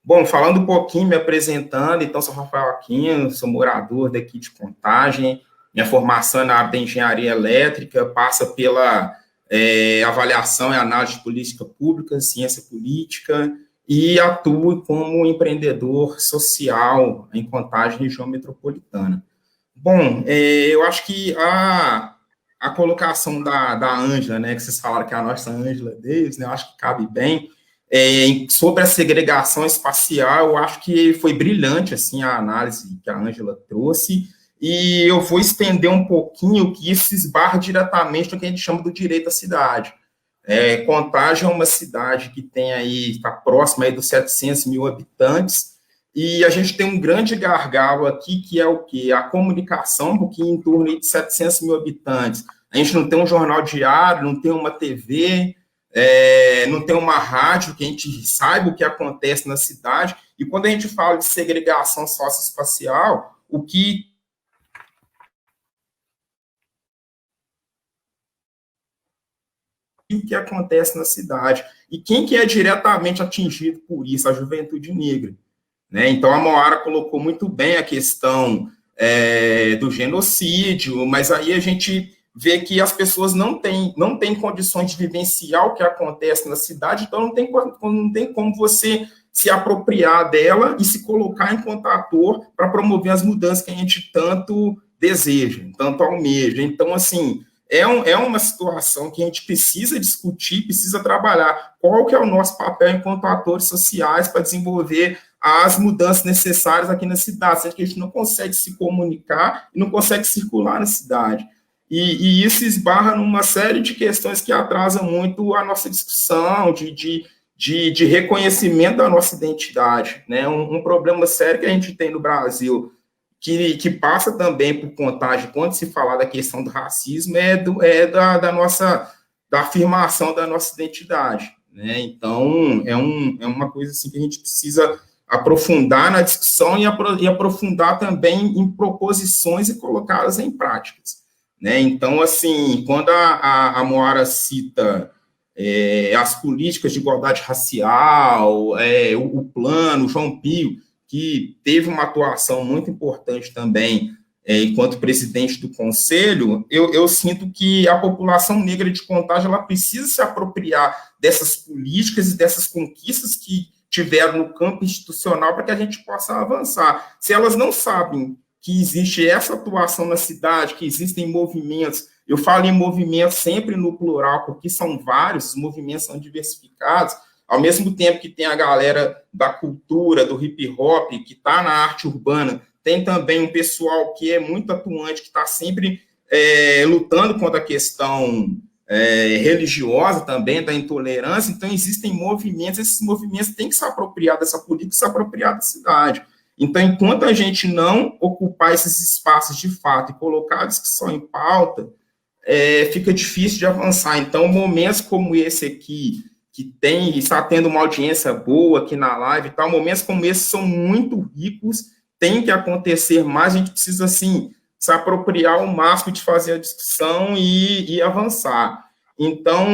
Bom, falando um pouquinho, me apresentando, então, sou Rafael Aquino, sou morador daqui de Contagem, minha formação é na área da engenharia elétrica, passa pela avaliação e análise de política pública, ciência política, e atuo como empreendedor social em Contagem, região metropolitana. Bom, eu acho que a colocação da Ângela, né, que vocês falaram que é a nossa Ângela Davis, né, eu acho que cabe bem, sobre a segregação espacial, eu acho que foi brilhante, assim, a análise que a Ângela trouxe, e eu vou estender um pouquinho que isso esbarra diretamente no que a gente chama do direito à cidade. Contagem é uma cidade que tem aí, está próxima aí dos 700 mil habitantes, e a gente tem um grande gargalo aqui, que é o quê? A comunicação, porque em torno de 700 mil habitantes, a gente não tem um jornal diário, não tem uma TV, não tem uma rádio que a gente saiba o que acontece na cidade, e quando a gente fala de segregação socioespacial, o que acontece na cidade, e quem que é diretamente atingido por isso? A juventude negra. Né? Então, a Moara colocou muito bem a questão do genocídio, mas aí a gente vê que as pessoas não têm condições de vivenciar o que acontece na cidade, então não tem como você se apropriar dela e se colocar enquanto ator para promover as mudanças que a gente tanto deseja, tanto almeja. Então, assim, é uma situação que a gente precisa discutir, precisa trabalhar. Qual que é o nosso papel enquanto atores sociais para desenvolver as mudanças necessárias aqui na cidade, sendo que a gente não consegue se comunicar e não consegue circular na cidade. E isso esbarra numa série de questões que atrasam muito a nossa discussão, de reconhecimento da nossa identidade. Né? Um problema sério que a gente tem no Brasil, que passa também por Contagem, quando se falar da questão do racismo, da afirmação da nossa identidade. Né? Então, é uma coisa assim que a gente precisa aprofundar na discussão e aprofundar também em proposições e colocá-las em práticas. Né? Então, assim, quando a Moara cita as políticas de igualdade racial, o plano, o João Pio, que teve uma atuação muito importante também enquanto presidente do Conselho, eu sinto que a população negra de Contagem ela precisa se apropriar dessas políticas e dessas conquistas que tiveram no campo institucional para que a gente possa avançar. Se elas não sabem que existe essa atuação na cidade, que existem movimentos, eu falo em movimentos sempre no plural, porque são vários, os movimentos são diversificados, ao mesmo tempo que tem a galera da cultura, do hip-hop, que está na arte urbana, tem também um pessoal que é muito atuante, que está sempre lutando contra a questão religiosa também, da intolerância. Então, existem movimentos, esses movimentos têm que se apropriar dessa política, se apropriar da cidade. Então, enquanto a gente não ocupar esses espaços de fato e colocar a discussão em pauta, fica difícil de avançar. Então, momentos como esse aqui, que está tendo uma audiência boa aqui na live e tal, momentos como esse são muito ricos, tem que acontecer mais, a gente precisa, assim, se apropriar ao máximo de fazer a discussão e avançar. Então,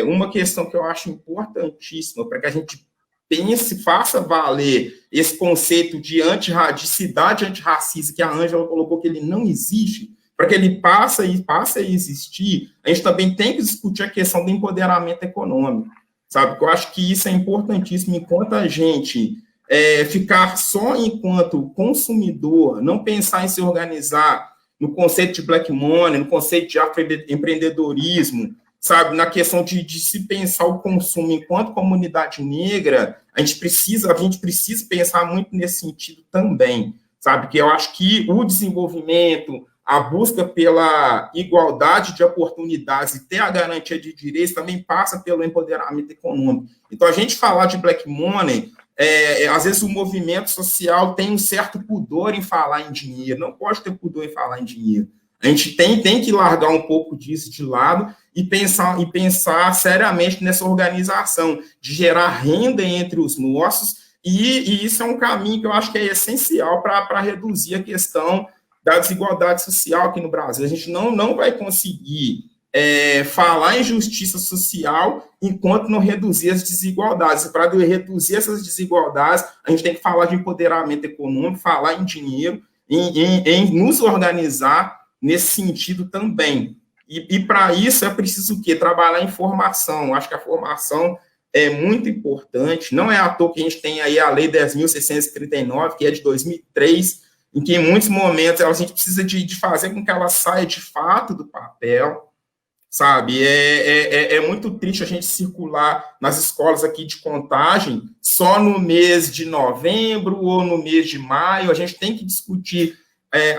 uma questão que eu acho importantíssima para que a gente pense, faça valer esse conceito de cidade antirracista, que a Ângela colocou que ele não existe, para que ele passe a existir, a gente também tem que discutir a questão do empoderamento econômico, sabe? Porque eu acho que isso é importantíssimo, enquanto a gente ficar só enquanto consumidor, não pensar em se organizar no conceito de black money, no conceito de empreendedorismo, sabe, na questão de se pensar o consumo enquanto comunidade negra, a gente precisa pensar muito nesse sentido também, sabe, que eu acho que o desenvolvimento, a busca pela igualdade de oportunidades e ter a garantia de direitos também passa pelo empoderamento econômico. Então, a gente falar de black money, às vezes o movimento social tem um certo pudor em falar em dinheiro, não pode ter pudor em falar em dinheiro. A gente tem que largar um pouco disso de lado e pensar seriamente nessa organização, de gerar renda entre os nossos, e isso é um caminho que eu acho que é essencial para reduzir a questão da desigualdade social aqui no Brasil. A gente não vai conseguir falar em justiça social enquanto não reduzir as desigualdades. E para reduzir essas desigualdades, a gente tem que falar de empoderamento econômico, falar em dinheiro, em nos organizar nesse sentido também. E para isso é preciso o quê? Trabalhar em formação. Acho que a formação é muito importante. Não é à toa que a gente tem aí a Lei 10.639, que é de 2003, em que em muitos momentos a gente precisa de fazer com que ela saia de fato do papel, sabe? É muito triste a gente circular nas escolas aqui de Contagem só no mês de novembro ou no mês de maio. A gente tem que discutir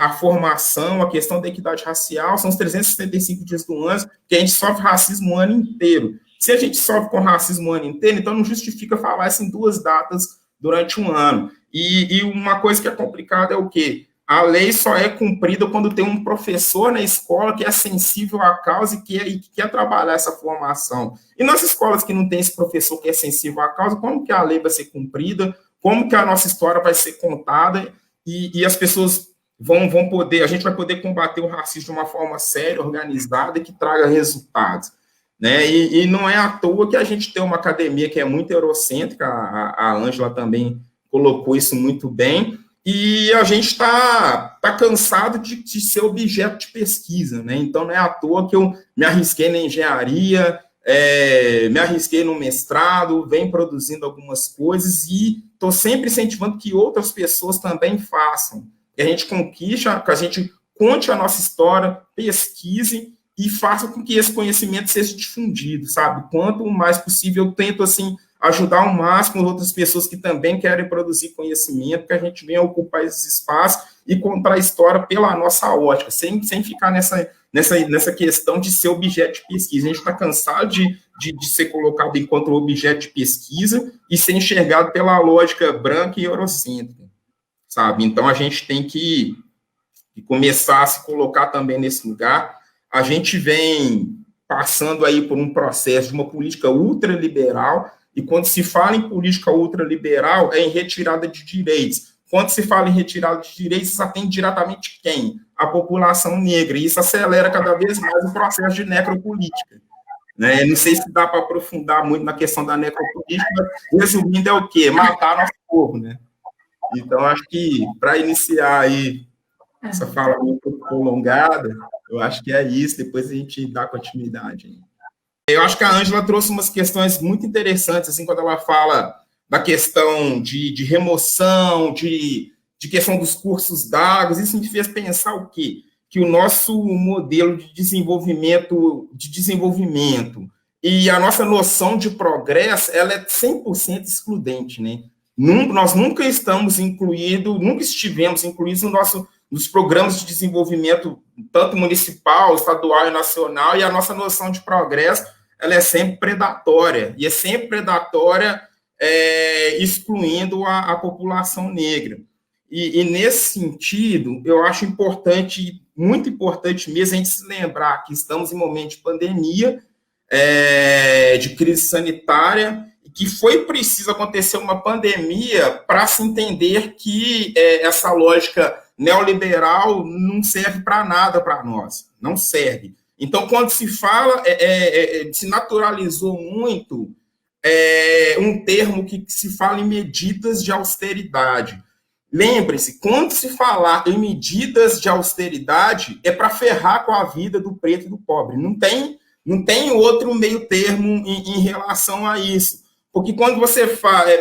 a formação, a questão da equidade racial. São os 365 dias do ano que a gente sofre racismo o ano inteiro. Se a gente sofre com racismo o ano inteiro, então não justifica falar isso em 2 datas durante um ano. E uma coisa que é complicada é o quê? A lei só é cumprida quando tem um professor na escola que é sensível à causa e que quer trabalhar essa formação. E nas escolas que não tem esse professor que é sensível à causa, como que a lei vai ser cumprida? Como que a nossa história vai ser contada? E as pessoas vão poder, a gente vai poder combater o racismo de uma forma séria, organizada e que traga resultados. Né? E não é à toa que a gente tem uma academia que é muito eurocêntrica, a Ângela também colocou isso muito bem, e a gente está cansado de ser objeto de pesquisa, né? Então não é à toa que eu me arrisquei na engenharia, me arrisquei no mestrado, venho produzindo algumas coisas e estou sempre incentivando que outras pessoas também façam, que a gente conquiste, que a gente conte a nossa história, pesquise e faça com que esse conhecimento seja difundido, sabe? Quanto mais possível, eu tento, assim, ajudar ao máximo outras pessoas que também querem produzir conhecimento, que a gente venha ocupar esses espaços e contar a história pela nossa ótica, sem ficar nessa questão de ser objeto de pesquisa. A gente está cansado de ser colocado enquanto objeto de pesquisa e ser enxergado pela lógica branca e eurocêntrica, sabe? Então, a gente tem que começar a se colocar também nesse lugar. A gente vem passando aí por um processo de uma política ultraliberal, e quando se fala em política ultraliberal, é em retirada de direitos. Quando se fala em retirada de direitos, isso atende diretamente quem? A população negra, e isso acelera cada vez mais o processo de necropolítica. Né? Não sei se dá para aprofundar muito na questão da necropolítica, mas resumindo é o quê? Matar nosso povo, né? Então, acho que, para iniciar aí essa fala muito prolongada, eu acho que é isso, depois a gente dá continuidade. Eu acho que a Ângela trouxe umas questões muito interessantes, assim, quando ela fala da questão de remoção, de questão dos cursos d'água, isso me fez pensar o quê? Que o nosso modelo de desenvolvimento e a nossa noção de progresso, ela é 100% excludente, né? Nós nunca estivemos incluídos nos programas de desenvolvimento, tanto municipal, estadual e nacional, e a nossa noção de progresso, ela é sempre predatória, e é sempre predatória excluindo a população negra. E nesse sentido, eu acho importante, muito importante mesmo, a gente se lembrar que estamos em momento de pandemia, de crise sanitária, e que foi preciso acontecer uma pandemia para se entender que essa lógica neoliberal não serve para nada para nós, não serve. Então, quando se fala, se naturalizou muito um termo que se fala em medidas de austeridade. Lembre-se, quando se falar em medidas de austeridade, é para ferrar com a vida do preto e do pobre. Não tem outro meio termo em relação a isso. Porque quando você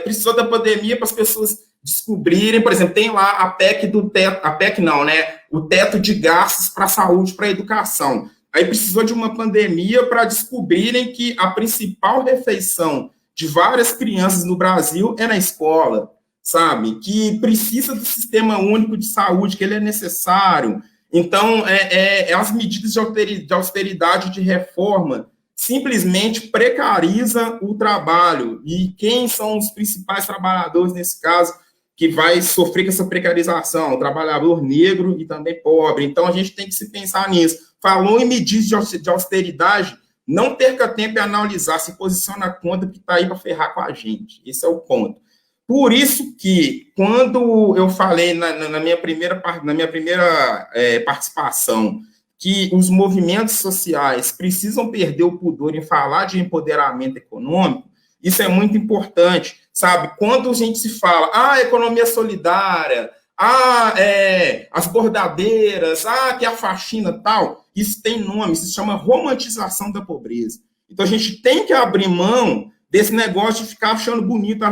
precisou da pandemia para as pessoas descobrirem, por exemplo, tem lá a PEC do teto, a PEC não, né? O teto de gastos para a saúde, para a educação. Aí precisou de uma pandemia para descobrirem que a principal refeição de várias crianças no Brasil é na escola, sabe? Que precisa do sistema único de saúde, que ele é necessário. Então, as medidas de austeridade, de reforma, simplesmente precariza o trabalho. E quem são os principais trabalhadores nesse caso que vai sofrer com essa precarização? O trabalhador negro e também pobre. Então, a gente tem que se pensar nisso. Falou em medidas de austeridade, não perca tempo em analisar, se posiciona a conta que está aí para ferrar com a gente. Esse é o ponto. Por isso que, quando eu falei na minha primeira participação que os movimentos sociais precisam perder o pudor em falar de empoderamento econômico, isso é muito importante, sabe? Quando a gente se fala, economia solidária, as bordadeiras, que é a faxina tal, isso tem nome, isso se chama romantização da pobreza. Então, a gente tem que abrir mão desse negócio de ficar achando bonito.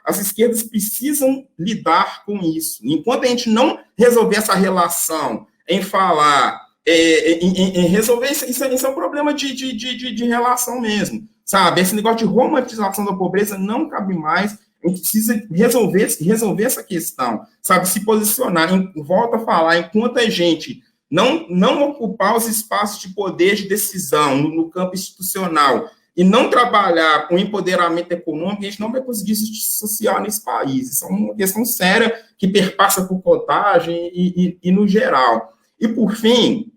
As esquerdas precisam lidar com isso. Enquanto a gente não resolver essa relação em falar, em resolver isso é um problema de relação mesmo, sabe? Esse negócio de romantização da pobreza não cabe mais. A gente precisa resolver essa questão, sabe? Se posicionar. Volto a falar, enquanto a gente não ocupar os espaços de poder de decisão no campo institucional e não trabalhar com empoderamento econômico, a gente não vai conseguir justiça social nesse país. Isso é uma questão séria que perpassa por contagem e no geral. E, por fim,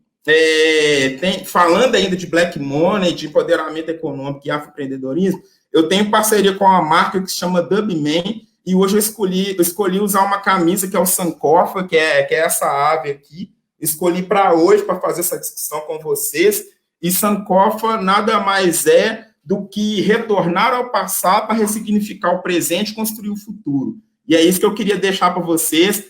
falando ainda de black money, de empoderamento econômico e afroempreendedorismo, eu tenho parceria com uma marca que se chama Dubman, e hoje eu escolhi usar uma camisa que é o Sankofa, que é essa ave aqui. Escolhi para hoje, para fazer essa discussão com vocês. E Sankofa nada mais é do que retornar ao passado para ressignificar o presente e construir o futuro. E é isso que eu queria deixar para vocês.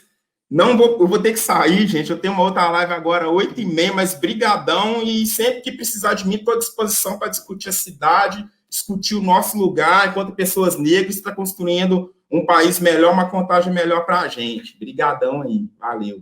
Eu vou ter que sair, gente. Eu tenho uma outra live agora, 8h30, mas brigadão. E sempre que precisar de mim, estou à disposição para discutir a cidade, discutir o nosso lugar, enquanto pessoas negras, está construindo um país melhor, uma contagem melhor para a gente. Brigadão aí. Valeu.